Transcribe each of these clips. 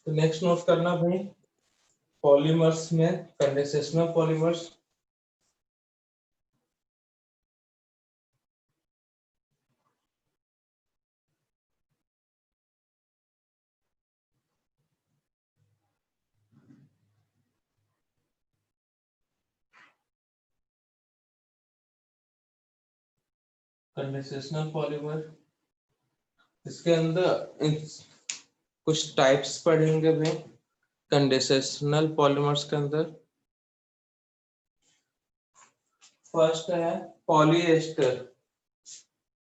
तो next note करना भाई, पॉलीमर्स में कंडेंसेशनल पॉलीमर्स, कंडेंसेशनल पॉलीमर, इसके अंदर कुछ टाइप्स पढ़ेंगे भाई कंडेंसेशनल पॉलीमर्स के अंदर। फर्स्ट है पॉलीएस्टर,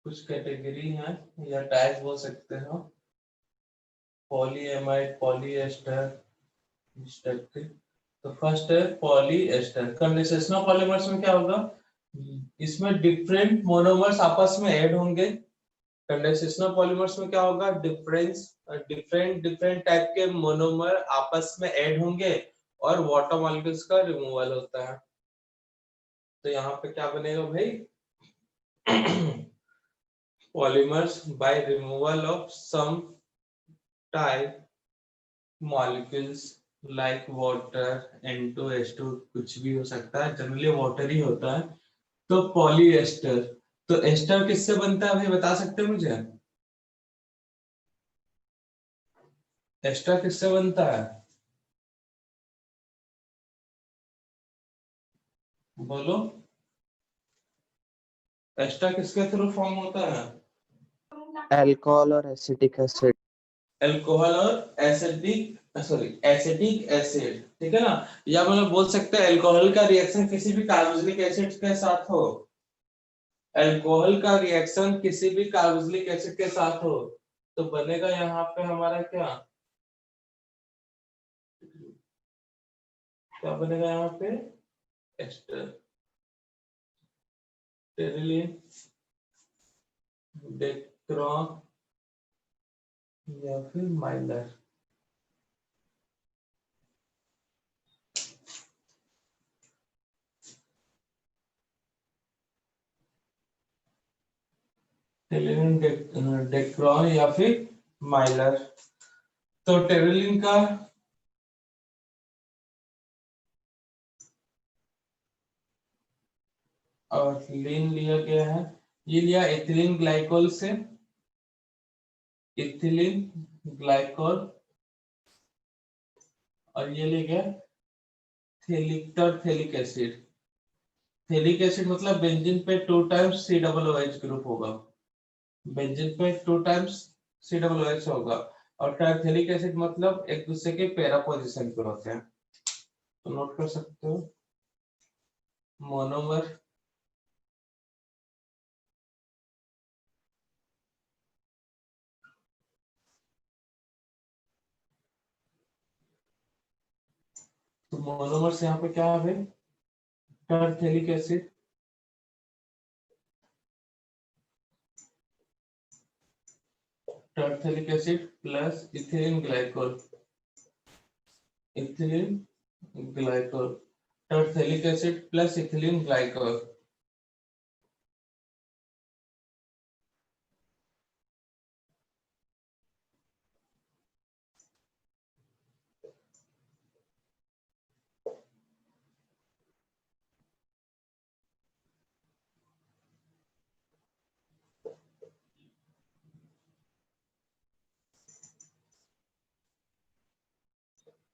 कुछ कैटेगरी है या टाइप बोल सकते हो, पॉलीएमाइड, पॉलीएस्टर, इस टाइप के। तो फर्स्ट है पॉलीएस्टर। कंडेंसेशनल पॉलीमर्स में क्या होगा, इसमें डिफरेंट मोनोमर्स आपस में ऐड होंगे। कंडेंसेशनल पॉलीमर्स में क्या होगा, डिफरेंट डिफरेंट टाइप के मोनोमर आपस में ऐड होंगे और वाटर मॉलिक्यूल्स का रिमूवल होता है। तो यहाँ पे क्या बनेगा भाई, polymers by removal of some type molecules like water, N2H2, कुछ भी हो सकता है, जनरली वाटर ही होता है। तो पॉलीएस्टर, तो एस्टर किससे बनता है भाई, बता सकते हैं मुझे, एस्टर किससे बनता है, बोलो, एस्टर किसके थ्रू फॉर्म होता है, अल्कोहल और एसिटिक एसिड। अल्कोहल और एसिटिक एसिड, ठीक है ना। या मतलब बोल सकते हैं अल्कोहल का रिएक्शन किसी भी कार्बोक्सिलिक एसिड के साथ हो, अल्कोहल का रिएक्शन किसी भी कार्बोक्सिलिक एसिड के साथ हो तो बनेगा यहाँ पे हमारा क्या, क्या बनेगा यहाँ पे, एस्टर, टेरिलीन, डेक्रोन या फिर माइलर। टेरिलीन, डेक्रोन या फिर माइलर। तो टेरिलीन का और लीन लिया गया है, ये लिया एथिलीन ग्लाइकोल से, एथिलीन ग्लाइकोल, और ये ले गया थैलिक एसिड। थैलिक एसिड मतलब बेंजीन पे 2 टाइम्स COOH ग्रुप होगा, बेंजीन पे 2 टाइम्स COOH होगा, और टरथेलिक एसिड मतलब एक दूसरे के पैरा पोजीशन पे होते हैं। तो नोट कर सकते हो, मोनोमर, तो मोनोमर्स यहाँ पे क्या है, terephthalic acid, terephthalic acid plus ethylene glycol, ethylene glycol, terephthalic acid plus ethylene glycol.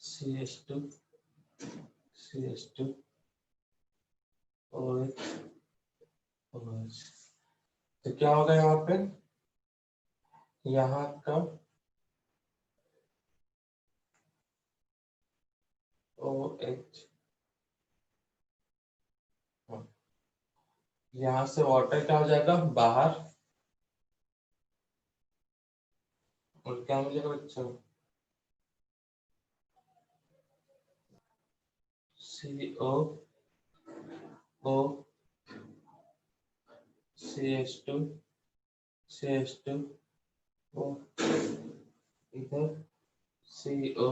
CH2 CH2 OH OH। तो क्या होगा यहाँ पे, यहाँ का OH, यहाँ से वाटर क्या हो जाएगा बाहर, और क्या मिलेगा बच्चों, CO O CH2 CH2 O, इधर CO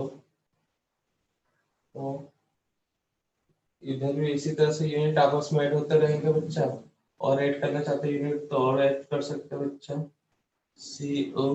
O, इधर भी इसी तरह से यूनिट आपस में ऐड होते रहेंगे बच्चा, और ऐड करना चाहते यूनिट तो और ऐड कर सकते हो बच्चा, CO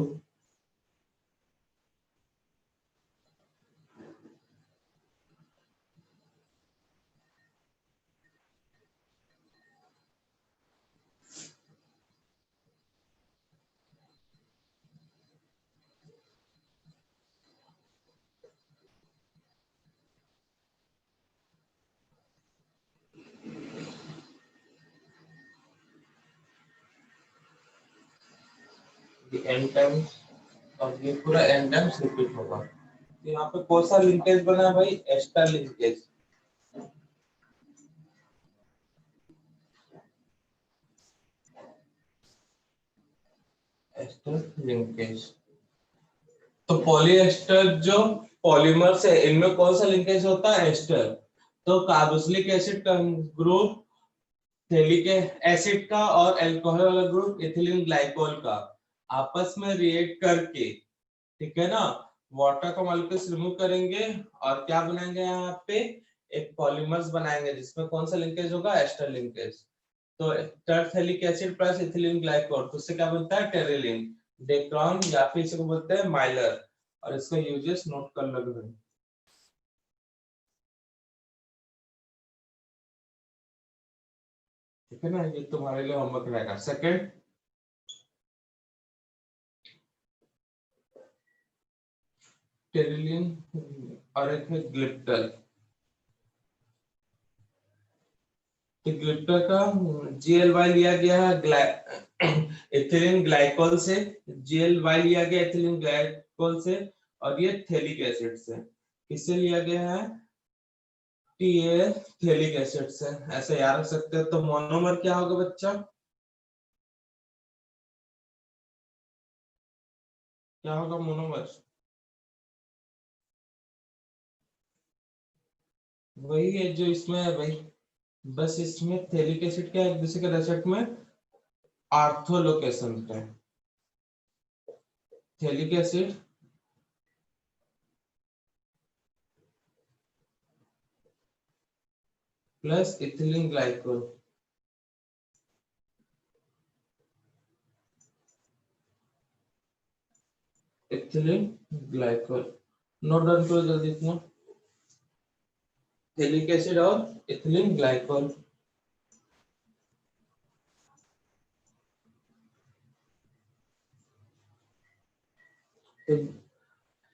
ये n टाइम्स और ये पूरा n टाइम्स रिपीट होगा। तो यहाँ पे कौन सा लिंकेज बना है भाई? Ester linkage. Ester linkage. तो पॉलीएस्टर जो पॉलीमर्स है इनमें कौन सा लिंकेज होता है? एस्टर। तो कार्बोक्सिलिक एसिड का ग्रुप थैलिक एसिड का और अल्कोहल वाला ग्रुप इथिलीन ग्लाइकोल का आपस में रिएक्ट करके, ठीक है ना, वाटर का मॉलिक्यूल्स रिमूव करेंगे और क्या बनाएंगे? यहाँ पे एक पॉलीमर्स बनाएंगे जिसमें कौन सा लिंकेज होगा? Ester linkage. तो terephthalic acid plus ethylene glycol तो उससे क्या बनता है? टेरिलीन, डेक्रॉन या फिर इसको बोलते हैं माइलर। और इसका यूजेस नोट कर लग रहे हैं, ठीक है ना। ये तुम्हारे लिए होमवर्क रहेगा। सेकंड, टेरिलीन और एक है ग्लिप्टर। तो ग्लिप्टर का GLY लिया गया है एथिलीन ग्लाइकोल से, GLY लिया गया एथिलीन ग्लाइकोल से, और ये थैलिक एसिड से। किससे लिया गया है? TA थैलिक एसिड से। ऐसे याद रख सकते हो। तो मोनोमर क्या होगा बच्चा? क्या होगा मोनोमर? वही है जो इसमें है भाई। बस इसमें थैलिक एसिड क्या है? एक दूसरे के रेसिप्ट में ऑर्थो लोकेशन पे। Phthalic acid plus ethylene glycol. Ethylene glycol note down करो जल्दी इतना। थैलिक एसिड और इथिलीन ग्लाइकोल।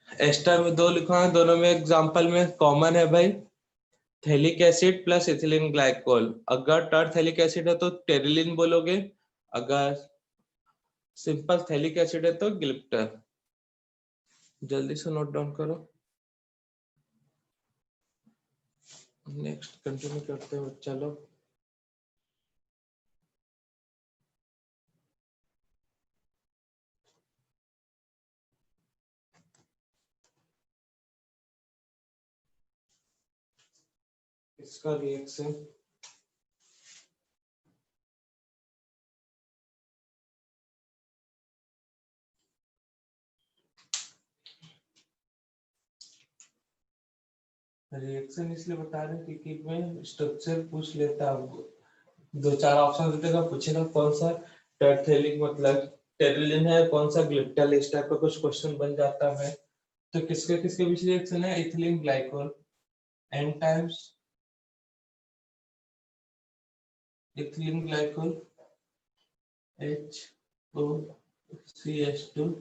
एस्टर में दो लिखा है, दोनों में एग्जांपल में कॉमन है भाई। Phthalic acid plus ethylene glycol. अगर टरथैलिक एसिड है तो टेरिलीन बोलोगे, अगर सिंपल थैलिक एसिड है तो ग्लिप्टर। जल्दी से नोट डाउन करो। नेक्स्ट कंटिन्यू करते हैं चलो। इसका रिएक्शन रिएक्शन इसलिए बता रहे हैं क्योंकि मैं स्ट्रक्चर पूछ लेता हूँ, दो चार ऑप्शन देगा, पूछेगा कौन सा टरथैलिक मतलब टेरिलीन है, कौन सा ग्लिप्टल, इस टाइप का कुछ क्वेश्चन बन जाता है। तो किसके किसके बीच रिएक्शन है? Ethylene glycol N times ethylene glycol HOCH2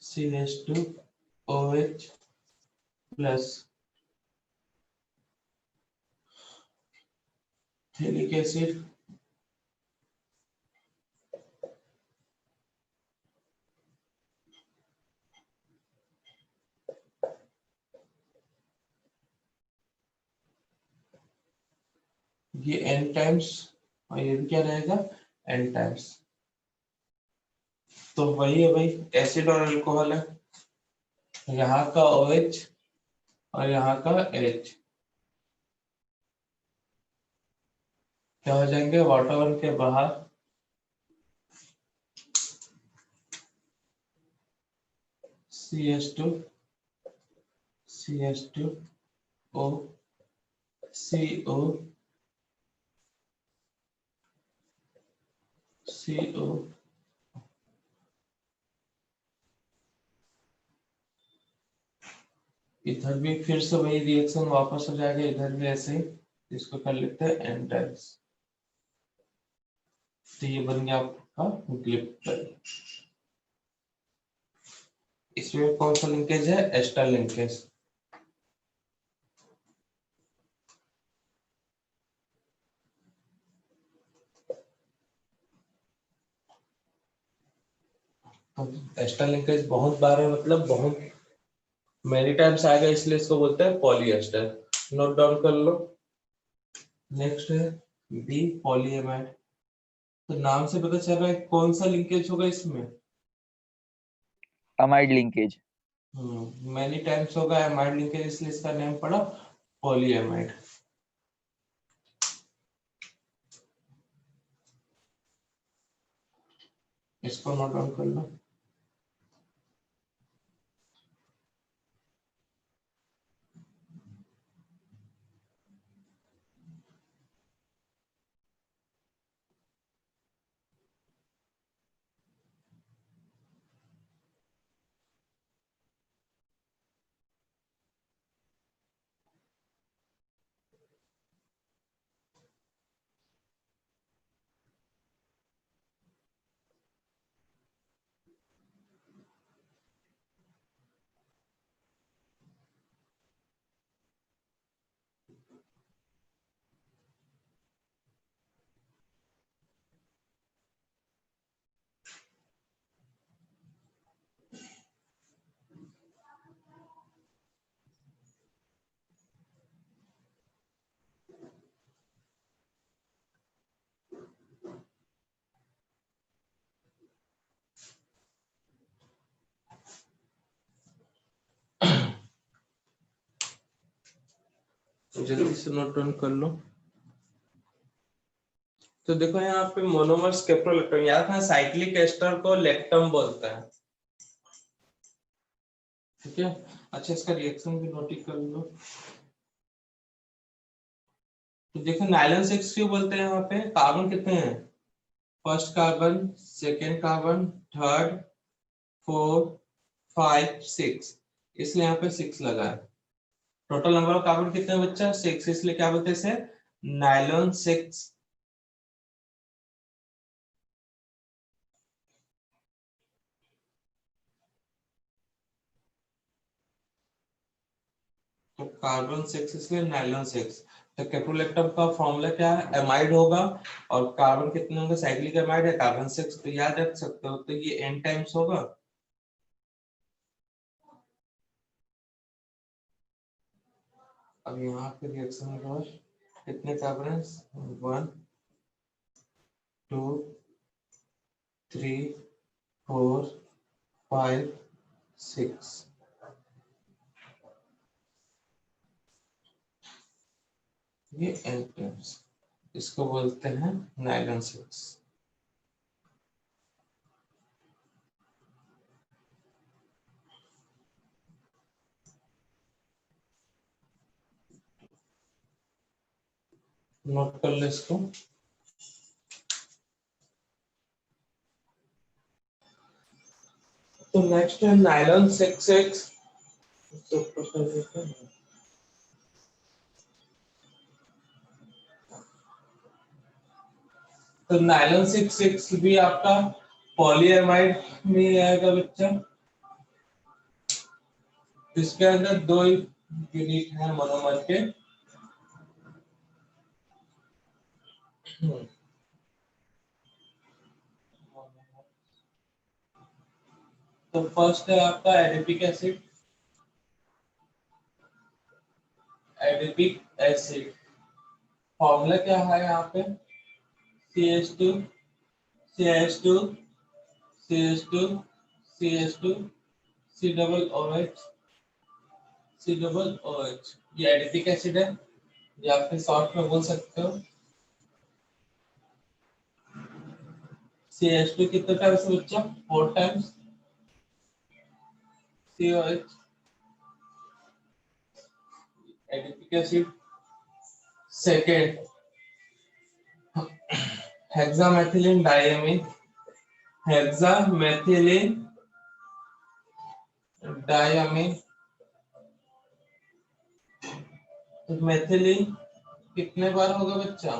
CH2 OH plus phthalic acid ये n टाइम्स और ये भी क्या रहेगा? n times. तो वही है भाई, एसिड और अल्कोहल है। यहाँ का OH और यहाँ का H क्या हो जाएंगे? वाटर वन के बाहर CH2 CH2 O CO CO। इधर भी फिर से वही रिएक्शन वापस हो जाएगा, इधर भी ऐसे ही। इसको कर लेते हैं एन टाइम्स। तो ये बन गया आपका ग्लिप्टर। इसमें कौन सा लिंकेज है? Ester linkage. तो एस्टर लिंकेज बहुत बार है, मतलब बहुत मेनी टाइम्स आएगा, इसलिए इसको बोलते हैं पॉलीएस्टर। नोट डाउन कर लो। नेक्स्ट है बी पॉलीएमाइड। तो नाम से पता चल रहा है कौन सा लिंकेज होगा इसमें। Amide linkage. मेनी टाइम्स होगा एमाइड लिंकेज, इसलिए इसका नेम पड़ा पॉलीएमाइड। इसको नोट डाउन कर लो। जल्दी से नोट डाउन कर लो। तो देखो यहाँ पे मोनोमर्स कैप्रोलेक्टम, याद है साइक्लिक एस्टर को लेक्टम बोलते हैं, ठीक है। अच्छा, इसका रिएक्शन भी नोट कर लो। तो देखो नाइलॉन 6 क्यों बोलते हैं, यहाँ पे कार्बन कितने हैं, first carbon, second carbon, third, fourth, 5, 6, इसलिए यहाँ पे 6 लगा है। टोटल नंबर ऑफ कार्बन कितने हैं बच्चा, 6, इसलिए क्या बोलते हैं इसे, नाइलॉन 6। तो कार्बन 6 इसलिए नाइलॉन 6। तो कैप्रोलेक्टम का फॉर्मूला क्या है, एमाइड होगा, और कार्बन कितने होंगे, साइक्लिक एमाइड है कार्बन 6, तो याद रख सकते हो, तो ये n टाइम्स होगा। अब यहाँ पे रिएक्शन का कितने कार्बन है, 1, 2, 3, 4, 5, 6, ये n टाइम्स, इसको बोलते हैं नाइलॉन 6। नोट कर ले इसको। तो नेक्स्ट है नाइलॉन 6x। तो नाइलॉन 6 भी आपका पॉलीएमाइड में आएगा बच्चा। इसके अंदर दो यूनिट है मोनोमर के। तो फर्स्ट है आपका adipic acid, adipic acid formula क्या है यहाँ पे, CH2, CH2, CH2, CH2, C double OH, C double OH, ये एडिपिक एसिड है, या फिर शॉर्ट में बोल सकते हो। CH2 कितने टाइम्स बच्चा, 4 times, COH adipic acid. Second hexamethylene diamine, hexamethylene diamine. तो मेथिलीन कितने बार होगा बच्चा,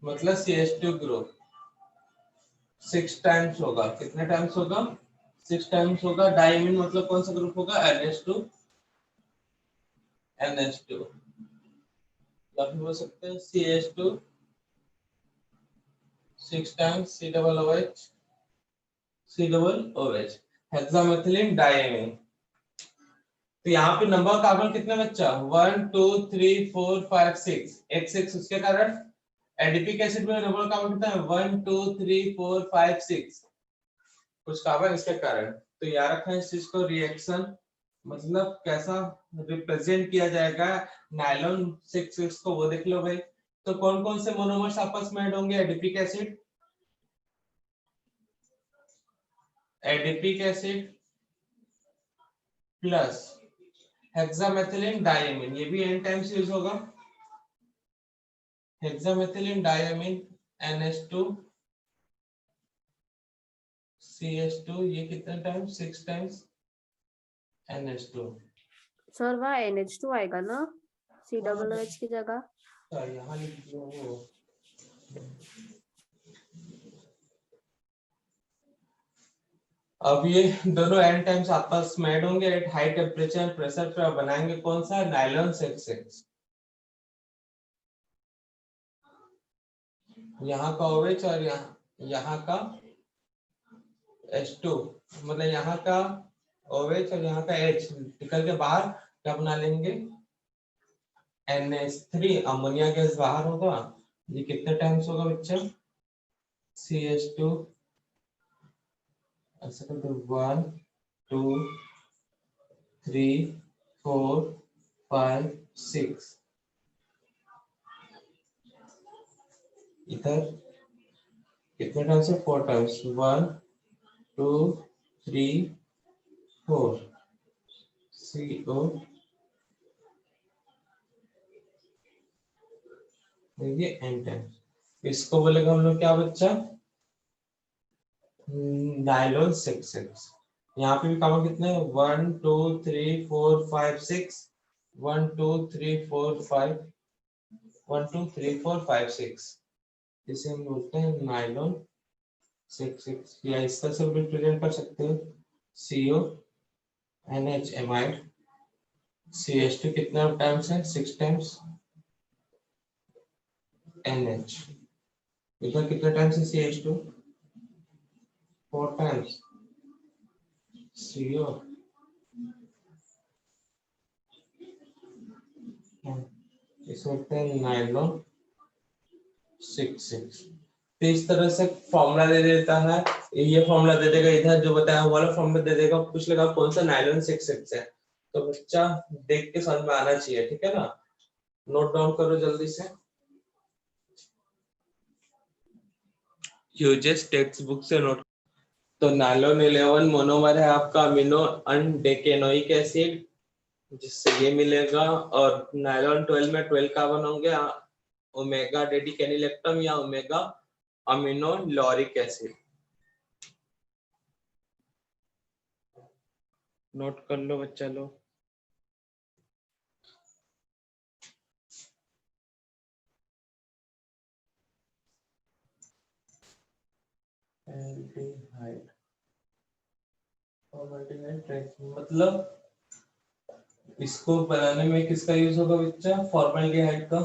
मतलब CH2 ग्रुप 6 टाइम्स होगा, कितने टाइम्स होगा, 6 टाइम्स होगा। डाइअमीन मतलब कौन सा ग्रुप होगा, NH2, NH2, या फिर बोल सकते हैं CH2 6 times, C double OH COOH, hexamethylene diamine. तो यहाँ पे नंबर कार्बन कितने बच्चा 1 2 3 4 5 6 एक 6 उसके कारण एडिपिक एसिड में नंबर कार्बन कितना है 1 2 3 4 5 6 कुछ कार्बन इसके कारण। तो याद रखना इस चीज को, रिएक्शन मतलब कैसा रिप्रेजेंट किया जाएगा नायलॉन 6 को, वो देख लो भाई। तो कौन कौन से मोनोमर्स आपस में ऐड होंगे, adipic acid plus hexamethylene diamine, ये भी एन टाइम्स यूज होगा। हेक्सामेथिलीन डाइएमीन NH2 CH2, ये कितने टाइम्स 6 टाइम्स NH2। सर वहाँ NH2 आएगा ना COOH की जगह। तो यहाँ लिख दो वो। अब ये दोनों एन टाइम्स आपस में ऐड होंगे एट हाई टेम्परेचर प्रेशर पे, बनाएंगे कौन सा नायलॉन 6। यहाँ का OH और यहाँ का H2, मतलब यहाँ का OH और यहाँ का H निकल के बाहर क्या बना लेंगे NH3, अमोनिया गैस बाहर होगा। ये कितने टाइम्स होगा बच्चा CH2, ऐसा करते 1 2 3 4 5 6, इधर कितने टाइम्स है 4 टाइम्स 1 2 3 4 CO, देखिए एन टाइम्स। इसको बोलेगा हम लोग क्या बच्चा नायलॉन 6। यहाँ पे भी कार्बन कितने 1 2 3 4 5 6 1 2 3 4 5 1 2 3 4 5 6, इसे हम बोलते हैं नायलॉन 6 या इस तरह से रिप्रेजेंट कर सकते हो CO NH एमाइड, CH2 कितना टाइम्स है 6 टाइम्स NH, इधर कितना टाइम्स है CH2 4 टाइम्स CO, इसे बोलते हैं नायलॉन 6। तो इस तरह से फॉर्मूला दे देता है, ये फॉर्मूला दे देगा, इधर जो बताया वाला फॉर्मूला दे देगा, पूछ लेगा कौन सा नायलॉन 6 है। तो बच्चा देख के समझ में आना चाहिए, ठीक है ना, नोट डाउन करो जल्दी से। यूजेस टेक्स्ट बुक से नोट। तो नायलॉन 11 मोनोमर है आपका अमीनो अनडेकेनोइक एसिड, जिससे ये मिलेगा, और नायलॉन 12 में 12 कार्बन होंगे, ओमेगा डेडिकेनिलेक्टम या omega amino lauric acid. Note कर लो बच्चा लोग। एल्डिहाइड मतलब इसको बनाने में किसका यूज होगा बच्चा फॉर्मल्डिहाइड का,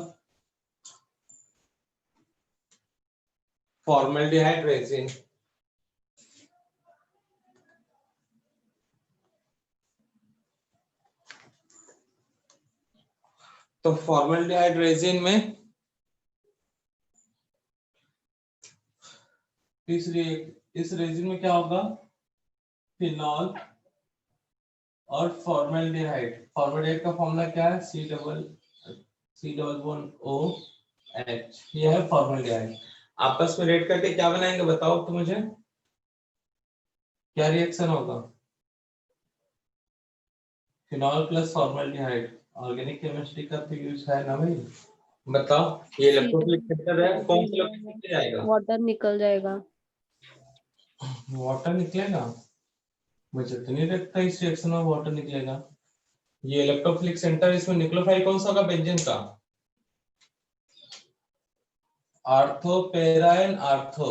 फॉर्मल्डिहाइड रेजिन। तो फॉर्मल्डिहाइड रेजिन में इस रेजिन में क्या होगा फिनॉल और फॉर्मल्डिहाइड। फॉर्मल्डिहाइड का फॉर्मूला क्या है C डबल बॉन्ड OH, ये है फॉर्मल्डिहाइड। आपस में रेड करके क्या बनाएंगे बताओ तो मुझे, क्या रिएक्शन होगा phenol plus formaldehyde, organic chemistry का तो यूज है ना भाई, बताओ। ये इलेक्ट्रोफिलिक सेक्टर है, कौन सा निकल जाएगा वाटर निकल जाएगा, वाटर निकलेगा, मुझे तो नहीं लगता इस रिएक्शन में वाटर निकलेगा। ये इलेक्ट्रोफिलिक सेंटर, इसमें न्यूक्लियोफाइल कौन सा होगा बेंजीन का आर्थो पेराइन आर्थो,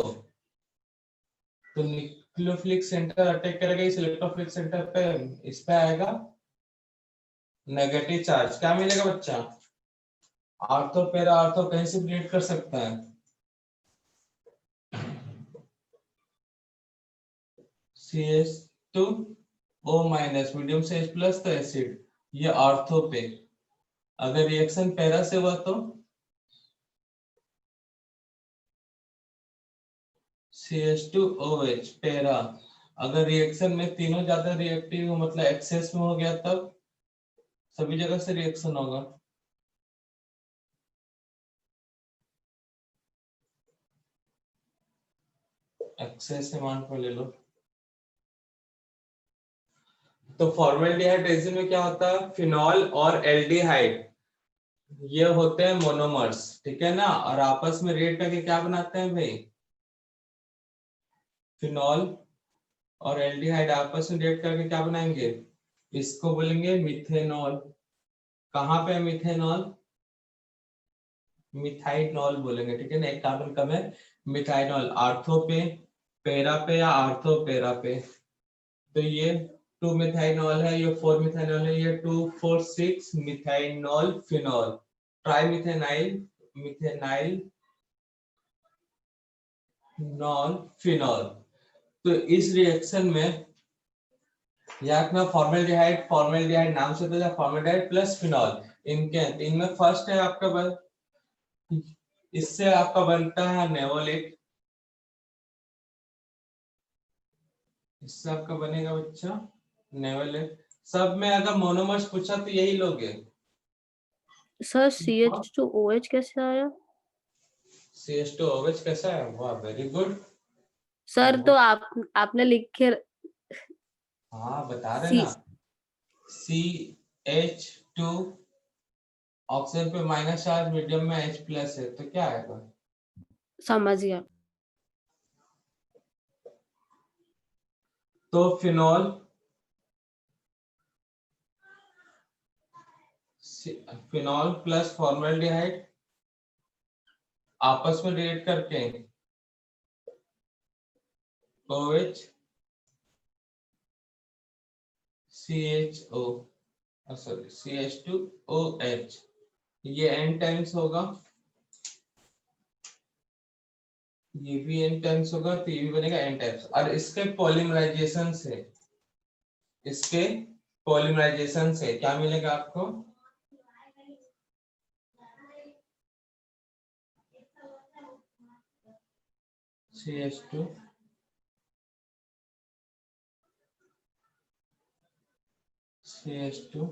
तो न्यूक्लियोफिलिक सेंटर अटैक करेगा इस इलेक्ट्रोफिलिक सेंटर पे, इस पे आएगा नेगेटिव चार्ज, क्या मिलेगा बच्चा आर्थो पेरा आर्थो कहीं से भी रिलेट कर सकता है, CH2O माइनस, मीडियम से H प्लस, तो एसिड। ये ऑर्थो पे। अगर रिएक्शन पैरा से हुआ तो CH2OH पैरा। अगर रिएक्शन में तीनों ज्यादा रिएक्टिव हो, मतलब एक्सेस में हो गया, तब सभी जगह से रिएक्शन होगा। एक्सेस से मान को ले लो। तो फॉर्मल्डिहाइड रेजिन में क्या होता है, फिनॉल और एल्डिहाइड ये होते हैं मोनोमर्स, ठीक है ना, और आपस में रिएक्ट करके क्या बनाते हैं भाई, फिनॉल और एल्डिहाइड आपस में रिएक्ट करके क्या बनाएंगे, इसको बोलेंगे मिथेनॉल। कहाँ पे मिथेनॉल, मिथाइनॉल बोलेंगे, ठीक है ना, एक कार्बन कम है, मिथाइनॉल। आर्थो पे, पैरा पे या आर्थो पैरा पे। तो ये 2 मिथाइनॉल है, ये 4 मिथाइनॉल है, ये 2 4 6 मिथाइनॉल फिनॉल, ट्राई मिथेनाइल, मिथेनाइल नॉन फिनॉल। तो इस रिएक्शन में याद में फॉर्मल्डिहाइड, फॉर्मल्डिहाइड नाम से तो फॉर्मल्डिहाइड प्लस फिनॉल, इनमें फर्स्ट है आपका इससे आपका बनता है नेवोलिक। इससे आपका बनेगा बच्चा नेवोलिक। सब में अगर मोनोमर्स पूछा तो यही लोगे। सर CH2OH कैसे आया? CH2OH कैसा है, वाह वेरी गुड। सर तो आपने लिख के हाँ बता रहे सी ना, CH2 ऑक्सीजन पे माइनस चार्ज, मीडियम में H प्लस है, तो क्या आएगा, समझ गया। तो फिनॉल, फिनॉल प्लस फॉर्मल्डिहाइड आपस में रिएक्ट करके OH CHO सॉरी CH2OH, ये n टाइम्स होगा, ये भी n टाइम्स होगा, तो ये भी बनेगा n टाइम्स। और इसके पॉलीमराइजेशन से क्या मिलेगा आपको, CH2 CH2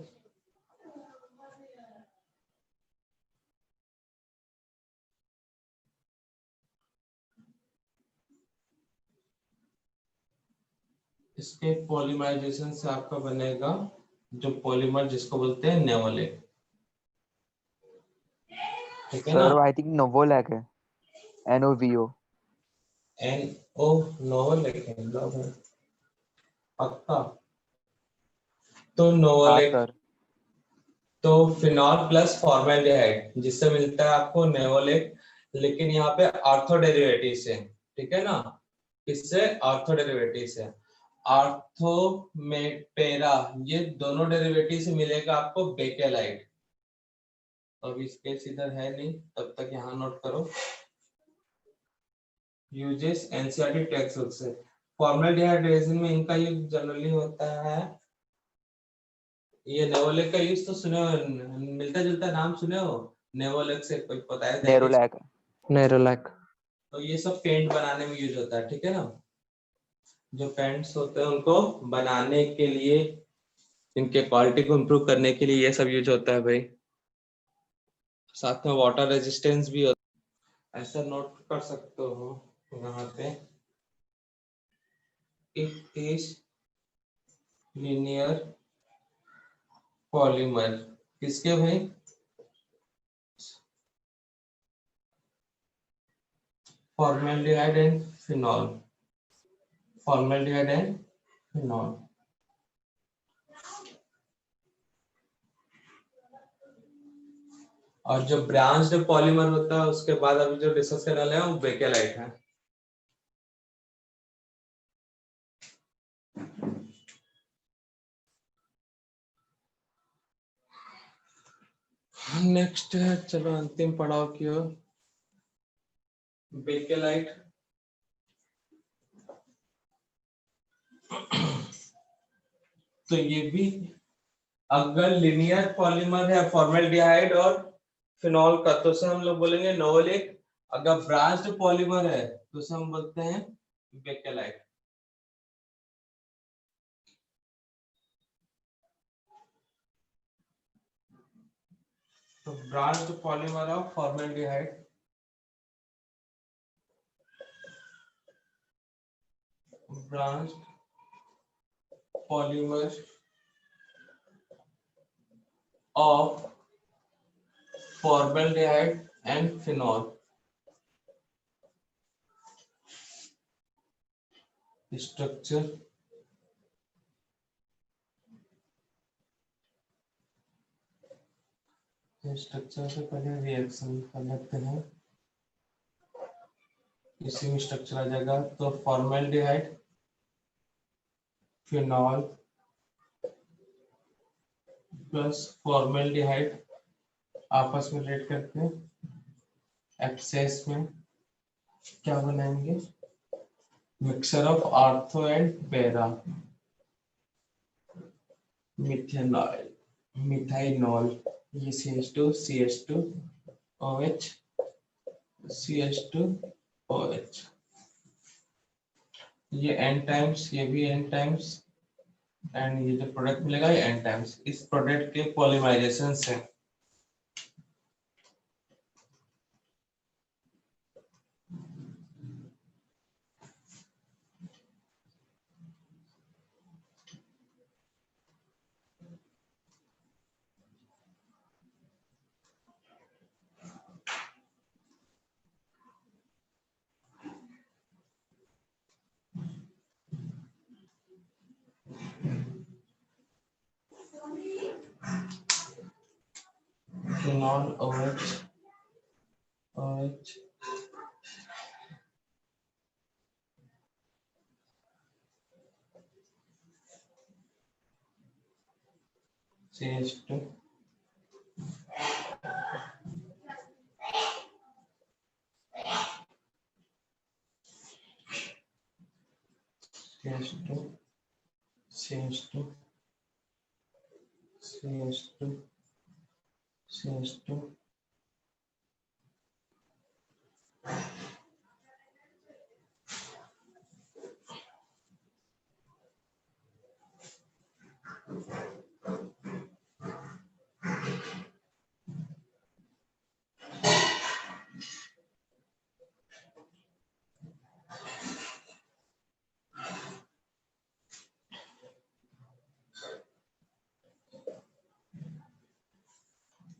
इसके पॉलीमराइजेशन से आपका बनेगा जो पॉलीमर जिसको बोलते हैं नेवोलेक, ठीक है ना। सर आई थिंक नोवोलैक है, NOVO। NO नोवोलेक है, पक्का। तो हाँ नोवोलेक, सर। तो फिनॉल प्लस फॉर्मल्डिहाइड जिससे मिलता है आपको नेवोलेक, लेकिन यहाँ पे ऑर्थो डेरिवेटिव से, ठीक है ना, इससे ऑर्थो डेरिवेटिव से, ऑर्थो में पैरा, ये दोनों डेरिवेटिव से मिलेगा आपको बेकेलाइट। अब इसके इधर है नहीं, तब तक यहाँ नोट करो, यूजेस एनसीईआरटी टेक्स्ट बुक से। फॉर्मल्डिहाइड रेजिन में इनका यूज जनरली होता है, ये नेवोलेक का यूज तो सुने हो, मिलता जुलता नाम सुने हो, नेवोलेक से कोई पता है देखिए। नेरोलैक। नेरोलैक। तो ये सब पेंट बनाने में यूज होता है, ठीक है ना, जो पेंट्स होते हैं उनको बनाने के लिए, इनके क्वालिटी को इम्प्रूव करने के लिए ये सब यूज होता है भाई। साथ में वाटर रेजिस्टेंस भी होता है, ऐसा नोट कर सकते हो यहाँ पे, इट इज लीनियर पॉलीमर, किसके भाई, formaldehyde and phenol, formaldehyde and phenol. और जो ब्रांच्ड पॉलीमर होता है उसके बाद अभी जो डिस्कस करने वाले हैं वो बेकेलाइट है। नेक्स्ट है, चलो अंतिम पड़ाव की ओर, बेकेलाइट। तो ये भी अगर लिनियर पॉलीमर है फॉर्मेल्डिहाइड और फिनॉल का तो उसे हम लोग बोलेंगे नोलेक। अगर ब्रांच्ड पॉलीमर है तो उसे हम बोलते हैं बेकेलाइट। तो branched polymer of formaldehyde, branched polymer of formaldehyde and phenol. Structure structure से पहले रिएक्शन कर लेते हैं, इसी में स्ट्रक्चर आ जाएगा। तो फॉर्मेल्डिहाइड फिनॉल प्लस फॉर्मेल्डिहाइड आपस में रिएक्ट करके एक्सेस में क्या बनाएंगे, mixture of ortho and para methanol methanol. ये CH2 CH2 OH CH2 OH, ये n टाइम्स, ये भी n टाइम्स, एंड ये जो प्रोडक्ट मिलेगा ये n टाइम्स। इस प्रोडक्ट के पॉलीमराइजेशन से phenol OH OH CH2 CH2 CH2 CH2 CH2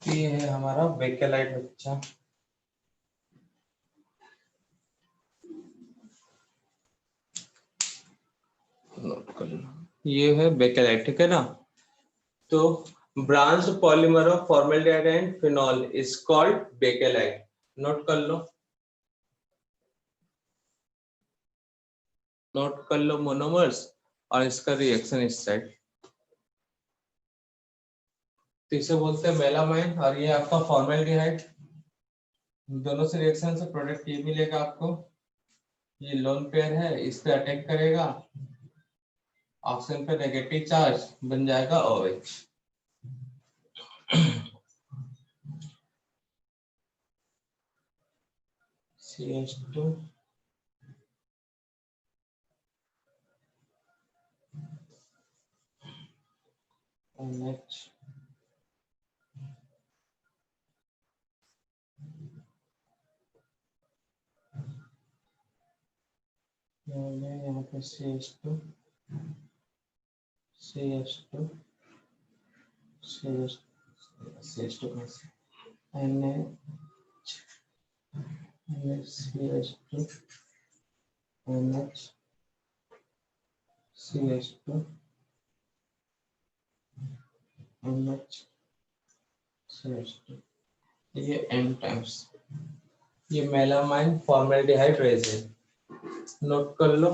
ये है हमारा बेकेलाइट बच्चा। नोट कर लो, ये है बेकेलाइट, ठीक है ना। तो branched polymer of formaldehyde and phenol is called bakelite. Note कर लो, नोट कर लो मोनोमर्स और इसका रिएक्शन इस साइड। तो इसे बोलते हैं मेलामाइन और ये आपका फॉर्मेल्डिहाइड। दोनों से रिएक्शन से प्रोडक्ट ये मिलेगा आपको। ये लोन पेयर है, इस पे अटैक करेगा, ऑक्सीजन पे नेगेटिव चार्ज बन जाएगा OH। CH2 NH यहाँ पे CH2 CH2 CH2 NH CH2 NH CH2 NH CH2, ये n टाइम्स। ये मेलामाइन फॉर्मेल्डिहाइड रेजिन। नोट कर लो।